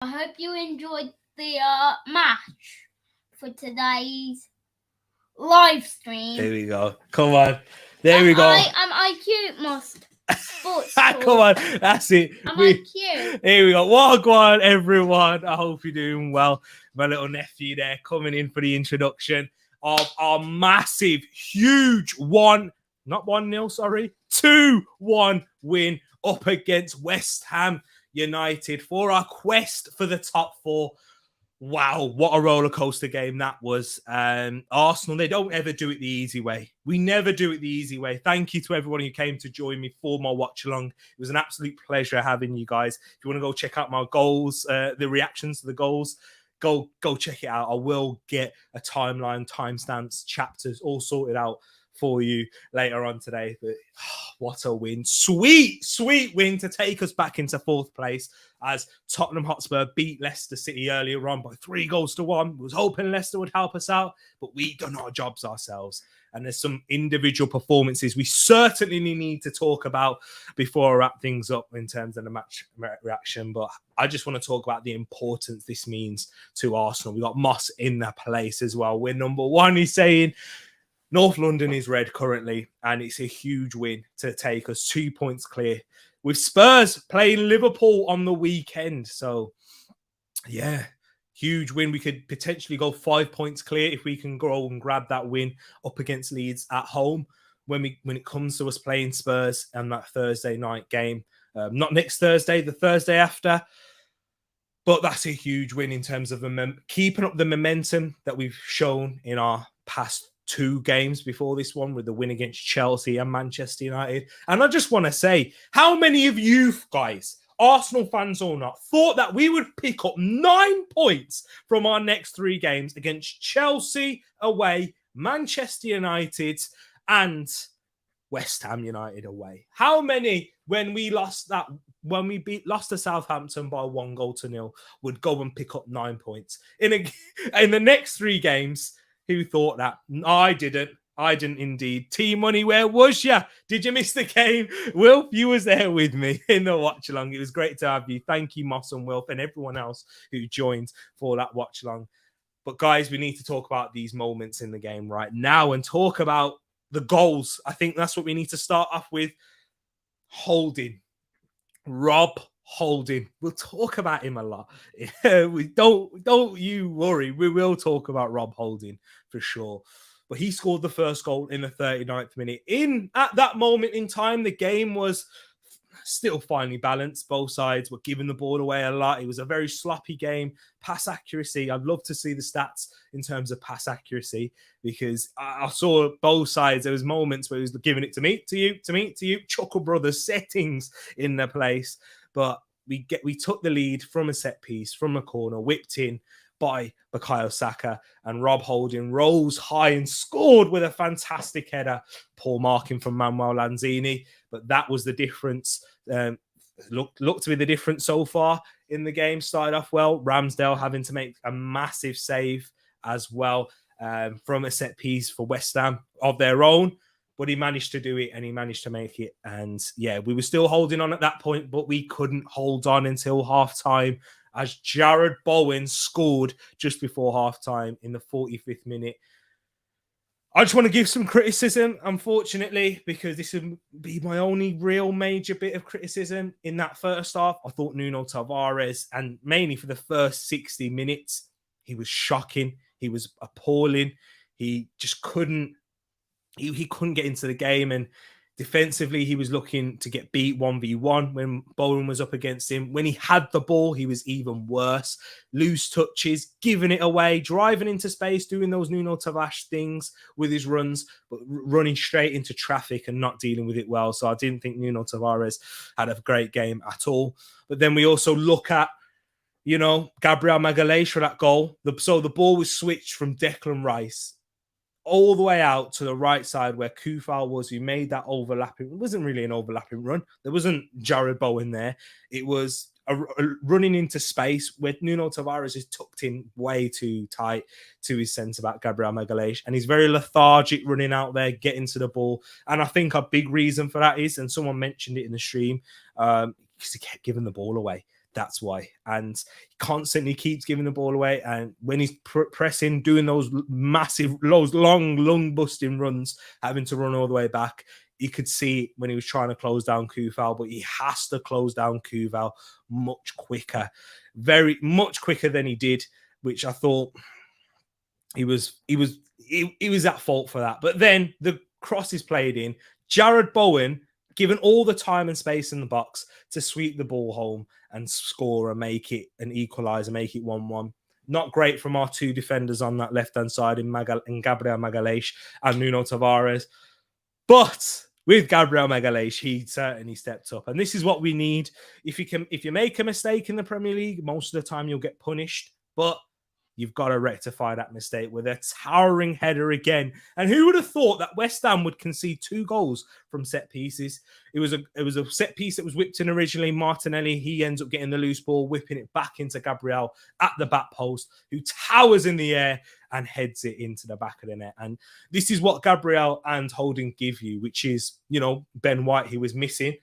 I hope you enjoyed the match for today's live stream. There we go. Come on. There we go. I'm IQ must. Sports Come on. That's it. I'm IQ. Here we go. Welcome, everyone. I hope you're doing well. My little nephew there coming in for the introduction of our massive, huge 2-1 win up against West Ham United for our quest for the top four. Wow, what a roller coaster game that was. Arsenal, they don't ever do it the easy way. We never do it the easy way. Thank you to everyone who came to join me for my watch along. It was an absolute pleasure having you guys. If you want to go check out my goals, the reactions to the goals, go check it out. I will get a timeline, timestamps, chapters all sorted out for you later on today. But what a win. Sweet win to take us back into fourth place as Tottenham Hotspur beat Leicester City earlier on by 3-1. Was hoping Leicester would help us out, but we done our jobs ourselves. And there's some individual performances we certainly need to talk about before I wrap things up in terms of the match reaction. But I just want to talk about the importance this means to Arsenal. We got Moss in the place as well. We're number one, he's saying. North London is red currently, and it's a huge win to take us 2 points clear with Spurs playing Liverpool on the weekend. So, yeah, huge win. We could potentially go 5 points clear if we can go and grab that win up against Leeds at home when it comes to us playing Spurs and that Thursday night game. Not next Thursday, the Thursday after. But that's a huge win in terms of keeping up the momentum that we've shown in our past 2 games before this one with the win against Chelsea and Manchester United. And I just want to say, how many of you guys, Arsenal fans or not, thought that we would pick up 9 points from our next 3 games against Chelsea away, Manchester United and West Ham United away? How many, when we lost to Southampton by 1-0, would go and pick up 9 points in the next 3 games? Who thought that? I didn't indeed. T-Money, where was ya? Did you miss the game? Wilf, you was there with me in the watch along. It was great to have you. Thank you, Moss and Wilf, and everyone else who joined for that watch along. But guys, we need to talk about these moments in the game right now and talk about the goals. I think that's what we need to start off with. Holding. Rob Holding. We'll talk about him a lot. Don't you worry. We will talk about Rob Holding for sure. But he scored the first goal in the 39th minute. At that moment in time, the game was still finely balanced. Both sides were giving the ball away a lot. It was a very sloppy game. Pass accuracy. I'd love to see the stats in terms of pass accuracy because I saw both sides. There was moments where he was giving it to me, to you. Chuckle Brothers settings in the place. But we took the lead from a set piece, from a corner, whipped in by Bukayo Saka, and Rob Holding rose high and scored with a fantastic header. Poor marking from Manuel Lanzini, but that was the difference. Looked to be the difference so far in the game. Started off well. Ramsdale having to make a massive save as well from a set piece for West Ham of their own. But he managed to do it and he managed to make it. And yeah, we were still holding on at that point, but we couldn't hold on until half-time as Jared Bowen scored just before half-time in the 45th minute. I just want to give some criticism, unfortunately, because this would be my only real major bit of criticism in that first half. I thought Nuno Tavares, and mainly for the first 60 minutes, he was shocking. He was appalling. He just couldn't get into the game, and defensively he was looking to get beat 1v1 when Bowen was up against him. When he had the ball, he was even worse. Loose touches, giving it away, driving into space, doing those Nuno Tavares things with his runs, but running straight into traffic and not dealing with it well. So I didn't think Nuno Tavares had a great game at all. But then we also look at, Gabriel Magalhaes for that goal. So the ball was switched from Declan Rice all the way out to the right side where Kufal was, who made that overlapping. It wasn't really an overlapping run. There wasn't Jared Bowen there. It was a running into space where Nuno Tavares is tucked in way too tight to his centre-back, Gabriel Magalhaes. And he's very lethargic running out there, getting to the ball. And I think a big reason for that is, and someone mentioned it in the stream, because he kept giving the ball away. That's why. And he constantly keeps giving the ball away. And when he's pressing, doing those long, lung busting runs, having to run all the way back, you could see when he was trying to close down Kufal, but he has to close down Kufal much quicker, very much quicker than he did, which I thought he was at fault for that. But then the cross is played in. Jared Bowen, given all the time and space in the box to sweep the ball home and score and make it an equaliser, make it 1-1. Not great from our two defenders on that left-hand side in Gabriel Magalhaes and Nuno Tavares. But with Gabriel Magalhaes, he certainly stepped up. And this is what we need. If you make a mistake in the Premier League, most of the time you'll get punished. But you've got to rectify that mistake with a towering header again. And who would have thought that West Ham would concede 2 goals from set pieces? It was a set piece that was whipped in originally. Martinelli, he ends up getting the loose ball, whipping it back into Gabriel at the back post, who towers in the air and heads it into the back of the net. And this is what Gabriel and Holding give you, which is, Ben White, he was missing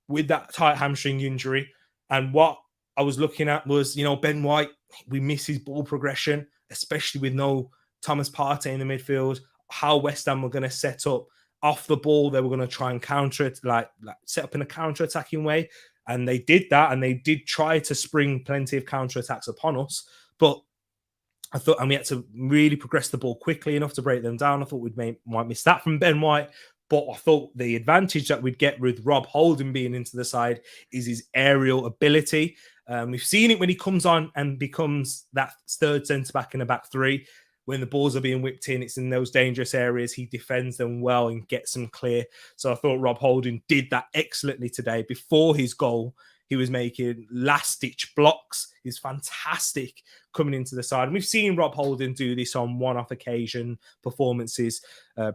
with that tight hamstring injury. And what I was looking at was, Ben White, we miss his ball progression, especially with no Thomas Partey in the midfield. How West Ham were going to set up off the ball, they were going to try and counter it, like set up in a counter-attacking way. And they did that, and they did try to spring plenty of counter-attacks upon us. But I thought, and we had to really progress the ball quickly enough to break them down. I thought might miss that from Ben White. But I thought the advantage that we'd get with Rob Holding being into the side is his aerial ability. We've seen it when he comes on and becomes that third centre-back in a back three. When the balls are being whipped in, it's in those dangerous areas. He defends them well and gets them clear. So I thought Rob Holding did that excellently today. Before his goal, he was making last-ditch blocks. He's fantastic coming into the side. And we've seen Rob Holding do this on one-off occasion performances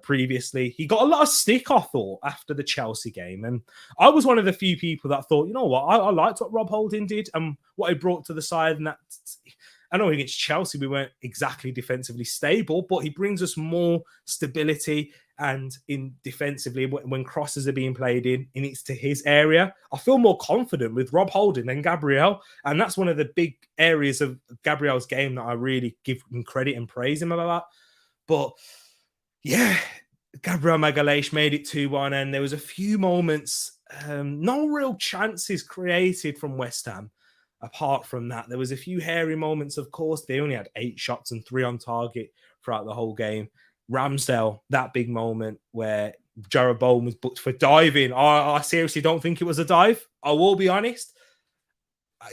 previously. He got a lot of stick, I thought, after the Chelsea game. And I was one of the few people that thought, you know what, I liked what Rob Holding did and what he brought to the side. And that, I know against Chelsea, we weren't exactly defensively stable, but he brings us more stability. And in defensively, when crosses are being played in it's to his area, I feel more confident with Rob Holding than Gabriel. And that's one of the big areas of Gabriel's game that I really give him credit and praise him about. But yeah, Gabriel Magalhaes made it 2-1. And there was a few moments, no real chances created from West Ham. Apart from that, there was a few hairy moments, of course. They only had 8 shots and 3 on target throughout the whole game. Ramsdale, that big moment where Jared Bowen was booked for diving. I seriously don't think it was a dive. I will be honest.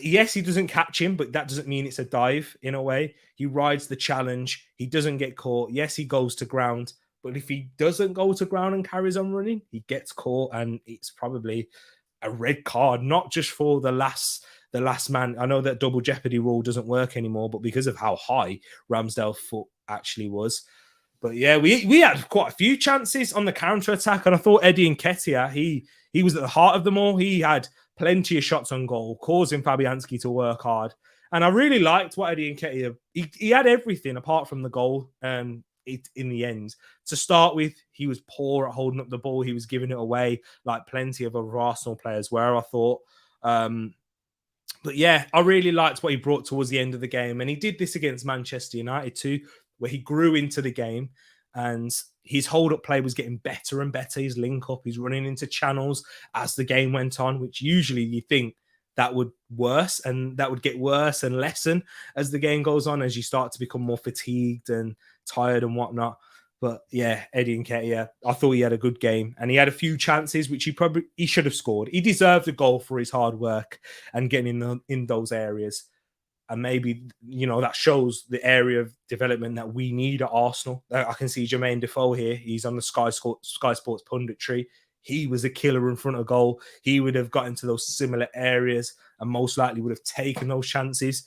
Yes, he doesn't catch him, but that doesn't mean it's a dive in a way. He rides the challenge. He doesn't get caught. Yes, he goes to ground. But if he doesn't go to ground and carries on running, he gets caught. And it's probably a red card, not just for the last man. I know that double jeopardy rule doesn't work anymore, but because of how high Ramsdale's foot actually was. But yeah, we had quite a few chances on the counter-attack, and I thought Eddie Nketiah, he was at the heart of them all. He had plenty of shots on goal, causing Fabianski to work hard. And I really liked what Eddie Nketiah, he had everything apart from the goal in the end. To start with, he was poor at holding up the ball. He was giving it away like plenty of other Arsenal players were, I thought. But yeah, I really liked what he brought towards the end of the game. And he did this against Manchester United too, where he grew into the game and his hold-up play was getting better and better. His link-up, he's running into channels as the game went on, which usually you think that would get worse and lessen as the game goes on, as you start to become more fatigued and tired and whatnot. But yeah, Eddie Nketiah, I thought he had a good game and he had a few chances, which he should have scored. He deserved a goal for his hard work and getting in those areas. And maybe, that shows the area of development that we need at Arsenal. I can see Jermaine Defoe here. He's on the Sky Sports punditry. He was a killer in front of goal. He would have got into those similar areas and most likely would have taken those chances.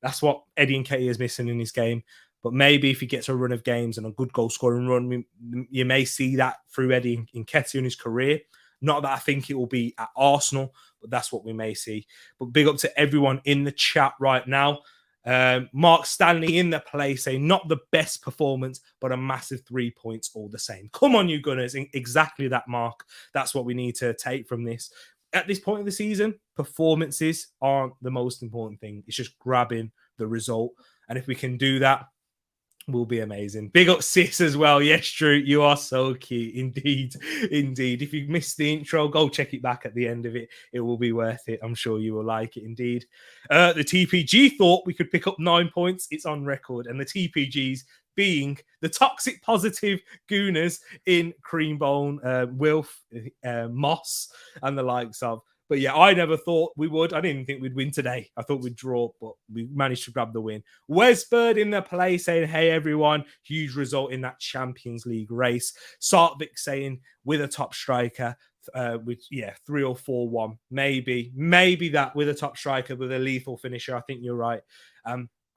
That's what Eddie Nketiah is missing in his game. But maybe if he gets a run of games and a good goal-scoring run, you may see that through Eddie Nketiah in his career. Not that I think it will be at Arsenal, but that's what we may see. But big up to everyone in the chat right now. Mark Stanley in the play saying not the best performance, but a massive 3 points all the same. Come on, you Gunners. Exactly that, Mark. That's what we need to take from this. at this point of the season, performances aren't the most important thing. It's just grabbing the result. And if we can do that, will be amazing. Big up sis as well. Yes, Drew, you are so cute. Indeed. If you missed the intro, go check it back at the end of it. It will be worth it. I'm sure you will like it indeed. The TPG thought we could pick up 9 points. It's on record. And the TPGs being the toxic positive gooners in Creambone, Wilf, Moss, and the likes of. But yeah, I never thought we would. I didn't think we'd win today. I thought we'd draw, but we managed to grab the win. Wes Bird in the play saying, hey, everyone, huge result in that Champions League race. Sartvik saying, with a top striker, with 3 or 4-1. Maybe that with a top striker, with a lethal finisher. I think you're right.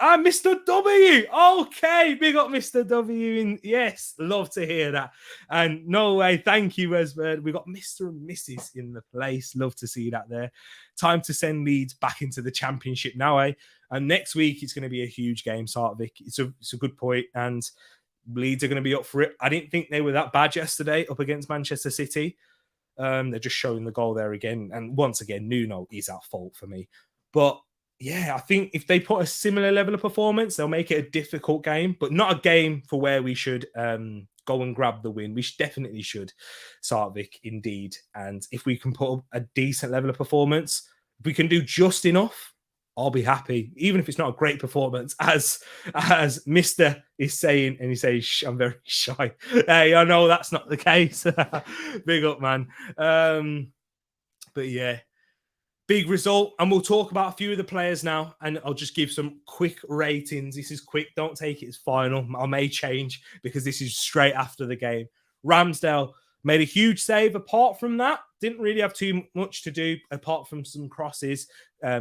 Mr. W. Okay, big up Mr. W. Yes, love to hear that. And no way, thank you, Wesbird. We got Mr. and Mrs. in the place. Love to see that there. Time to send Leeds back into the championship now, eh? And next week, it's going to be a huge game, Sartvik. It's a good point, and Leeds are going to be up for it. I didn't think they were that bad yesterday up against Manchester City. They're just showing the goal there again. And once again, Nuno is at fault for me. But yeah, I think if they put a similar level of performance, they'll make it a difficult game, but not a game for where we should go and grab the win. We definitely should, Sartvik, indeed. And if we can put up a decent level of performance, if we can do just enough, I'll be happy, even if it's not a great performance, as Mr. is saying, and he says, I'm very shy. Hey, I know that's not the case. Big up, man. But yeah. Big result, and we'll talk about a few of the players now, and I'll just give some quick ratings. This is quick, don't take it as final. I may change because this is straight after the game. Ramsdale made a huge save. Apart from that, didn't really have too much to do, apart from some crosses,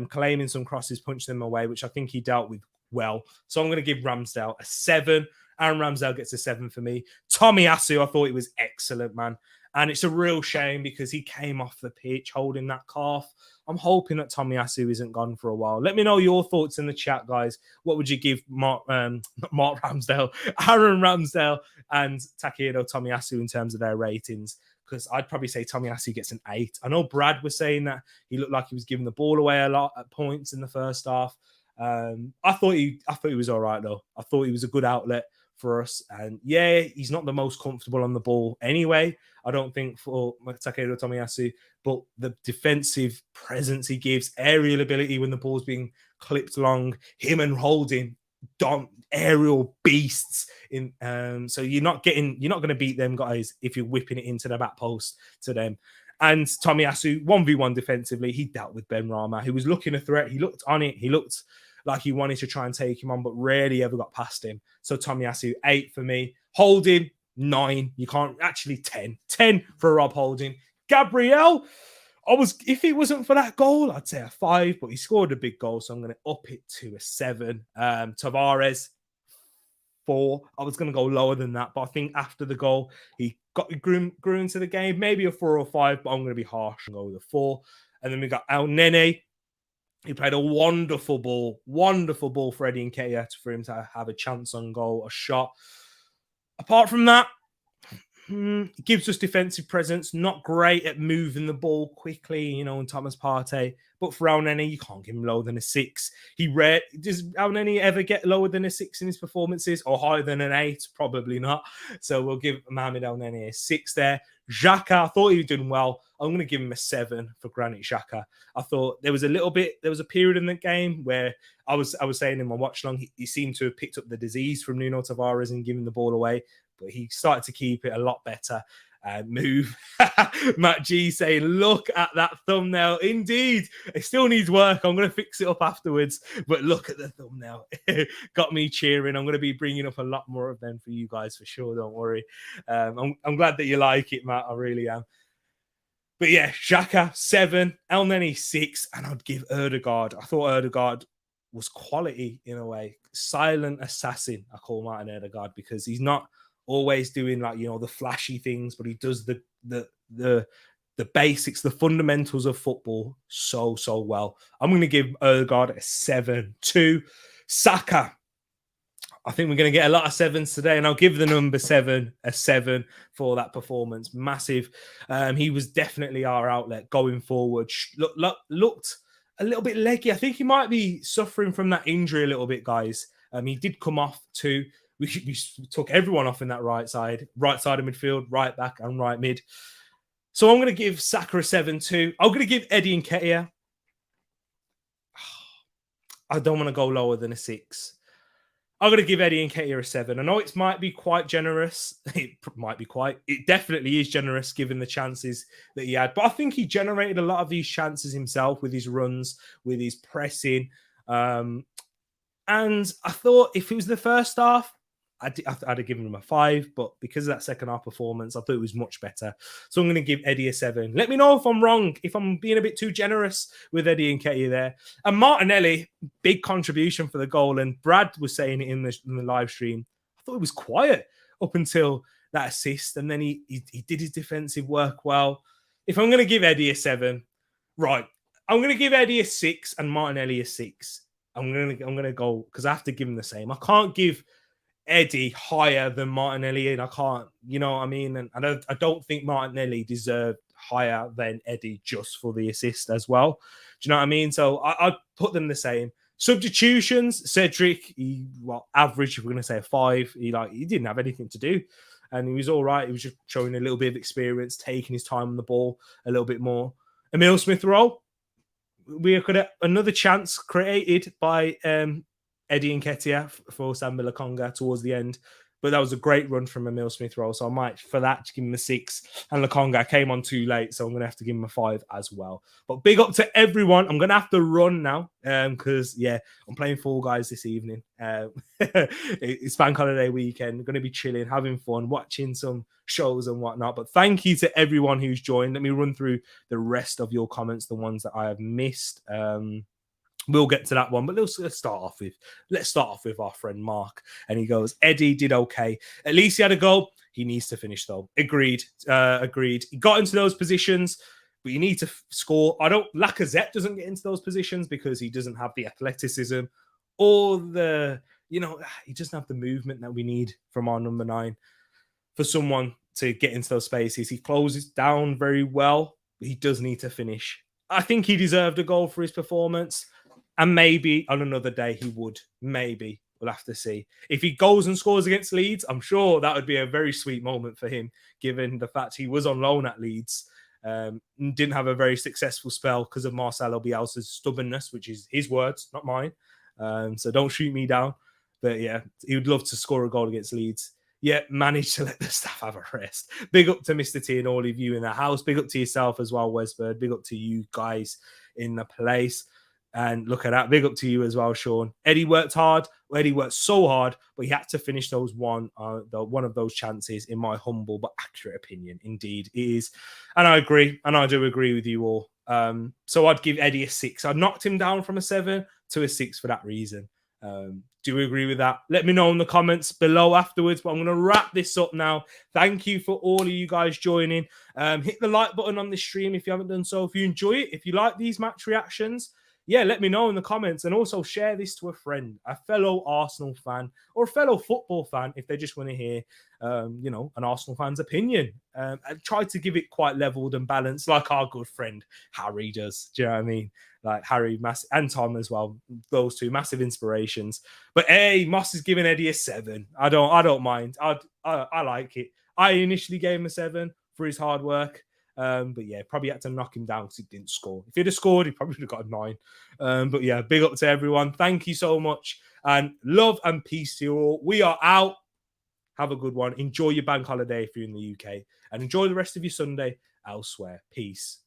claiming some crosses, punched them away, which I think he dealt with well. So I'm going to give Ramsdale a 7. Aaron Ramsdale gets a 7 for me. Tomiyasu, I thought he was excellent, man. And it's a real shame because he came off the pitch holding that calf. I'm hoping that Tomiyasu isn't gone for a while. Let me know your thoughts in the chat, guys. What would you give Mark Ramsdale, Aaron Ramsdale, and Takehiro Tomiyasu in terms of their ratings? Because I'd probably say Tomiyasu gets an 8. I know Brad was saying that he looked like he was giving the ball away a lot at points in the first half. I thought he was all right, though. I thought he was a good outlet for us. And yeah, he's not the most comfortable on the ball anyway, I don't think, for Takehiro Tomiyasu, but the defensive presence he gives, aerial ability when the ball's being clipped long, him and Holding, aerial beasts in. So you're not going to beat them guys if you're whipping it into the back post to them. And Tomiyasu, 1v1 defensively, he dealt with Ben Rama, who was looking a threat. He looked on it. He looked like he wanted to try and take him on, but rarely ever got past him. So Tomiyasu, 8 for me. Holding, 9. You can't actually 10. 10 for Rob Holding. Gabriel, if it wasn't for that goal, I'd say a 5, but he scored a big goal, so I'm going to up it to a 7. Tavares, 4. I was going to go lower than that, but I think after the goal, he grew into the game. Maybe a 4 or 5, but I'm going to be harsh and go with a 4. And then we got El Nene. He played a wonderful ball for Eddie Nketiah for him to have a chance on goal, a shot. Apart from that, it gives us defensive presence. Not great at moving the ball quickly, and Thomas Partey. But for El Nene, you can't give him lower than a 6. Does El Nene ever get lower than a 6 in his performances, or higher than an 8? Probably not. So we'll give Mohamed El Nene a 6 there. Xhaka, I thought he was doing well. I'm going to give him a 7 for Granit Xhaka. I thought there was a period in the game where I was saying in my watch long, he seemed to have picked up the disease from Nuno Tavares and giving the ball away, but he started to keep it a lot better. Move. Matt G saying, look at that thumbnail. Indeed, it still needs work. I'm going to fix it up afterwards, but look at the thumbnail. Got me cheering. I'm going to be bringing up a lot more of them for you guys for sure. Don't worry. I'm glad that you like it, Matt. I really am. But yeah, Xhaka, 7, El Nene, 6, and I'd give Ødegaard. I thought Ødegaard was quality in a way. Silent assassin, I call Martin Ødegaard, because he's not always doing the flashy things, but he does the basics, the fundamentals of football so well. I'm going to give Ødegaard a 7. 2, Saka. I think we're going to get a lot of sevens today, and I'll give the number 7 a 7 for that performance. Massive. He was definitely our outlet going forward. Looked a little bit leggy. I think he might be suffering from that injury a little bit, guys. He did come off too. We took everyone off in that right side of midfield, right back, and right mid. So I'm going to give Saka a 7 too. I'm going to give Eddie Nketiah. I don't want to go lower than a 6. I'm going to give Eddie Nketiah a 7. I know it might be quite generous. It definitely is generous given the chances that he had. But I think he generated a lot of these chances himself with his runs, with his pressing. And I thought if it was the first half, I'd have given him a 5, but because of that second half performance, I thought it was much better. So I'm going to give Eddie a 7. Let me know if I'm wrong, if I'm being a bit too generous with Eddie Nketiah there. And Martinelli, big contribution for the goal. And Brad was saying it in the live stream. I thought it was quiet up until that assist. And then he did his defensive work well. If I'm going to give Eddie a 7, right, I'm going to give Eddie a 6 and Martinelli a 6. I'm going to go because I have to give him the same. I can't give Eddie higher than Martinelli, and I can't, you know what I mean? And I don't think Martinelli deserved higher than Eddie just for the assist as well. Do you know what I mean? So I'd put them the same. Substitutions, Tereak, average, if we're going to say a 5. He didn't have anything to do, and he was all right. He was just showing a little bit of experience, taking his time on the ball a little bit more. Emile Smith-Rowe, we could have another chance created by Eddie Nketiah for Sambi Lokonga towards the end. But that was a great run from Emile Smith-Rowe. So I might, for that, give him a 6. And Lokonga came on too late, so I'm going to have to give him a 5 as well. But big up to everyone. I'm going to have to run now because, I'm playing Fall Guys this evening. It's bank holiday weekend. I'm going to be chilling, having fun, watching some shows and whatnot. But thank you to everyone who's joined. Let me run through the rest of your comments, the ones that I have missed. We'll get to that one, but let's start off with our friend Mark. And he goes, Eddie did okay. At least he had a goal. He needs to finish though. Agreed. He got into those positions, but you need to score. Lacazette doesn't get into those positions because he doesn't have the athleticism or he doesn't have the movement that we need from our number 9 for someone to get into those spaces. He closes down very well, but he does need to finish. I think he deserved a goal for his performance. And maybe on another day he would. Maybe. We'll have to see. If he goes and scores against Leeds, I'm sure that would be a very sweet moment for him, given the fact he was on loan at Leeds. Didn't have a very successful spell because of Marcelo Bielsa's stubbornness, which is his words, not mine. So don't shoot me down. But yeah, he would love to score a goal against Leeds. Yet managed to let the staff have a rest. Big up to Mr. T and all of you in the house. Big up to yourself as well, Wesbird. Big up to you guys in the place. And look at that. Big up to you as well, Sean. Eddie worked hard. Eddie worked so hard, but he had to finish those one of those chances, in my humble but accurate opinion. Indeed, it is. And I agree. And I do agree with you all. So I'd give Eddie a 6. I knocked him down from a 7 to a 6 for that reason. Do you agree with that? Let me know in the comments below afterwards. But I'm going to wrap this up now. Thank you for all of you guys joining. Hit the like button on this stream if you haven't done so. If you enjoy it, if you like these match reactions, let me know in the comments, and also share this to a friend, a fellow Arsenal fan or a fellow football fan if they just want to hear, an Arsenal fan's opinion. I try to give it quite leveled and balanced, like our good friend Harry does. Do you know what I mean? Like Harry, and Tom as well. Those two massive inspirations. But hey, Moss is giving Eddie a 7. I don't mind. I like it. I initially gave him a 7 for his hard work. But yeah, probably had to knock him down because he didn't score. If he'd have scored, he probably would have got a 9. But yeah, big up to everyone. Thank you so much. And love and peace to you all. We are out. Have a good one. Enjoy your bank holiday if you're in the UK. And enjoy the rest of your Sunday elsewhere. Peace.